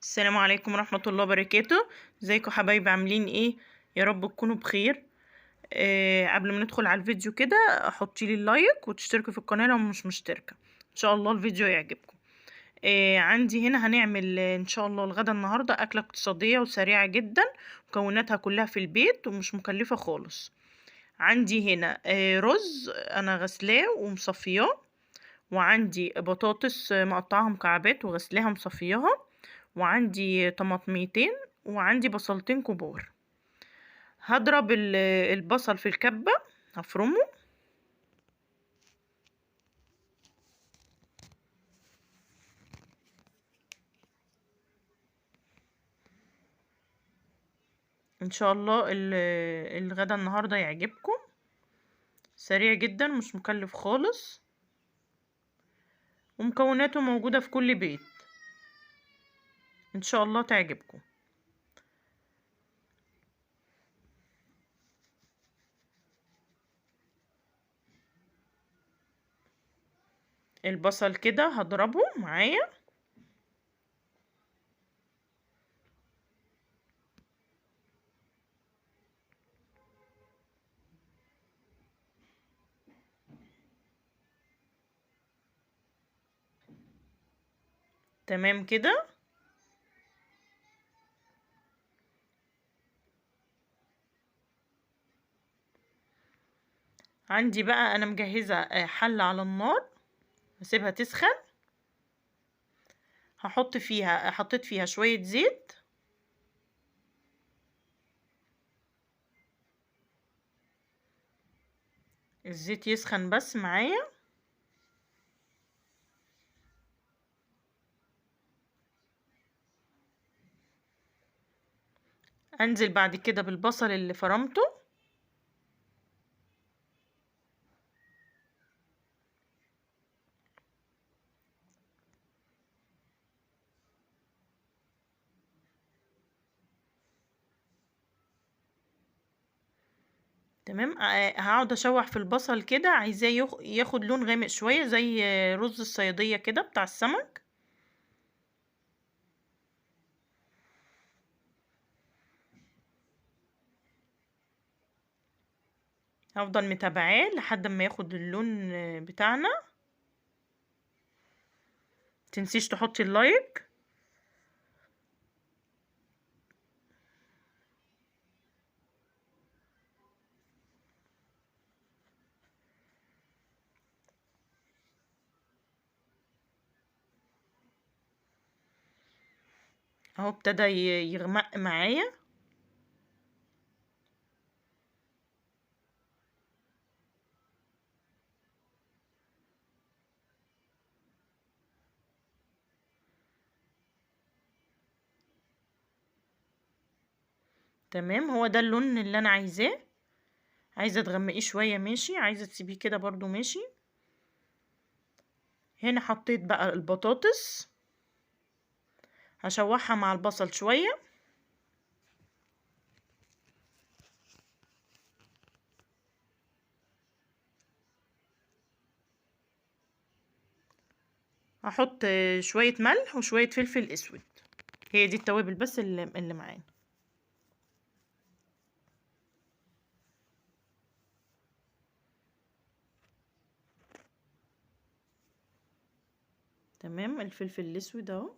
السلام عليكم ورحمة الله وبركاته. ازيكم حبايبي، عاملين ايه؟ يا رب تكونوا بخير. قبل ما ندخل على الفيديو كده، حطي لي اللايك وتشتركي في القناة لو مش مشتركة. ان شاء الله الفيديو يعجبكم. عندي هنا هنعمل ان شاء الله الغدا النهاردة اكلة اقتصادية وسريعة جدا. مكوناتها كلها في البيت ومش مكلفة خالص. عندي هنا رز انا غسلاه ومصفياه، وعندي بطاطس مقطعها مكعبات وغسلاها مصفياها، وعندي طماطميتين، وعندي بصلتين كبار. هضرب البصل في الكبة، هفرمه. ان شاء الله الغدا النهاردة يعجبكم، سريع جدا مش مكلف خالص، ومكوناته موجودة في كل بيت. ان شاء الله تعجبكم. البصل كده هضربه معايا. تمام كده. عندي بقى انا مجهزة حلة على النار، هسيبها تسخن. حطيت فيها شوية زيت. الزيت يسخن بس معايا. انزل بعد كده بالبصل اللي فرمته. تمام. هقعد اشوح في البصل كده، عايزاه ياخد لون غامق شوية زي رز الصيادية كده بتاع السمك. هفضل متابعاه لحد ما ياخد اللون بتاعنا. متنسيش تحطي اللايك. اهو ابتدى يغمق معايا. تمام، هو ده اللون اللي انا عايزاه. عايزة تغمقيه شوية ماشي، عايزة تسيبيه كده برضو ماشي. هنا حطيت بقى البطاطس، هشوحها مع البصل شوية. هحط شوية ملح وشوية فلفل اسود. هي دي التوابل بس اللي معانا. تمام، الفلفل الاسود اهو.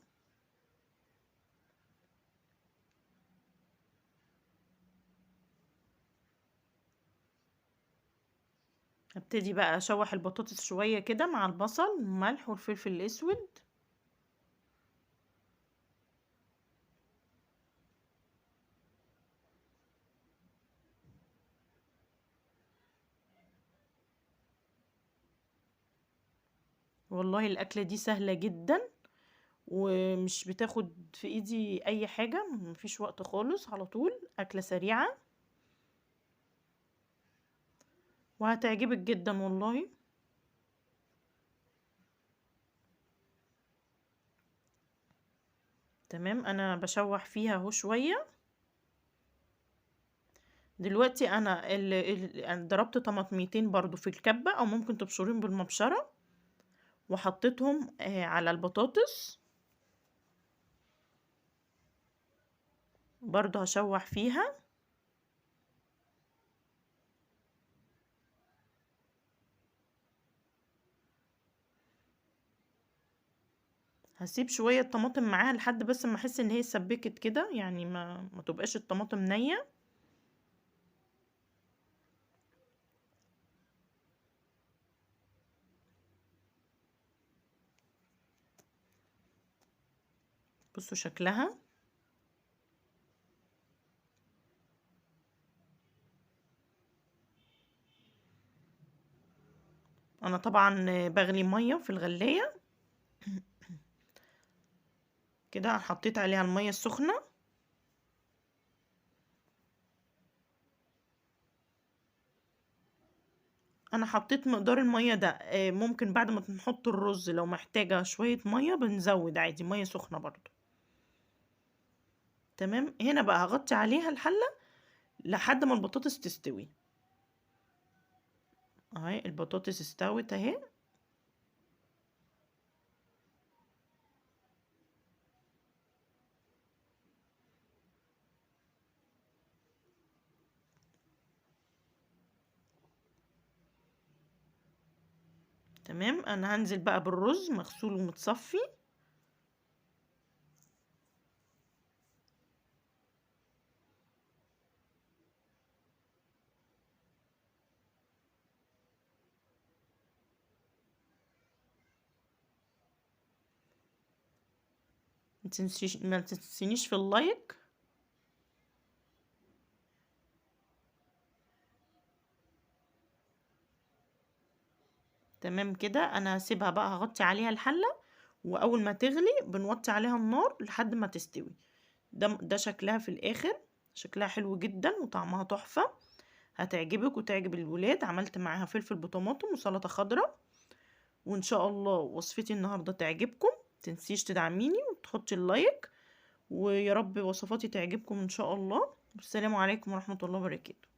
هبتدي بقى اشوح البطاطس شوية كده مع البصل والملح والفلفل الاسود. والله الاكلة دي سهلة جدا، ومش بتاخد في ايدي اي حاجة، مفيش وقت خالص، على طول اكلة سريعة وهتعجبك جدا والله. تمام، انا بشوح فيها اهو شوية. دلوقتي انا أنا ضربت طماطميتين برضو في الكبة، او ممكن تبشرين بالمبشرة، وحطيتهم على البطاطس. برضو هشوح فيها. هسيب شوية الطماطم معاها لحد بس ما احس ان هي سبكت كده، يعني ما تبقاش الطماطم نية. بصوا شكلها. انا طبعا بغلي مية في الغلاية كده، حطيت عليها المية السخنة. انا حطيت مقدار المية ده. ممكن بعد ما نحط الرز لو محتاجة شوية مية بنزود عادي مية سخنة برضو. تمام. هنا بقى هغطي عليها الحلة لحد ما البطاطس تستوي. اهي البطاطس استوت اهي. تمام. انا هنزل بقى بالرز مغسول ومتصفي. ما تنسينيش في اللايك. تمام كده. انا هسيبها بقى، هغطي عليها الحلة، واول ما تغلي بنوطي عليها النار لحد ما تستوي. ده شكلها في الاخر. شكلها حلو جدا وطعمها تحفة. هتعجبك وتعجب الولاد. عملت معاها فلفل بطماطم وسلطة خضراء، وان شاء الله وصفتي النهاردة تعجبكم. متنسيش تدعميني وتحطي اللايك، ويا رب وصفاتي تعجبكم ان شاء الله. والسلام عليكم ورحمة الله وبركاته.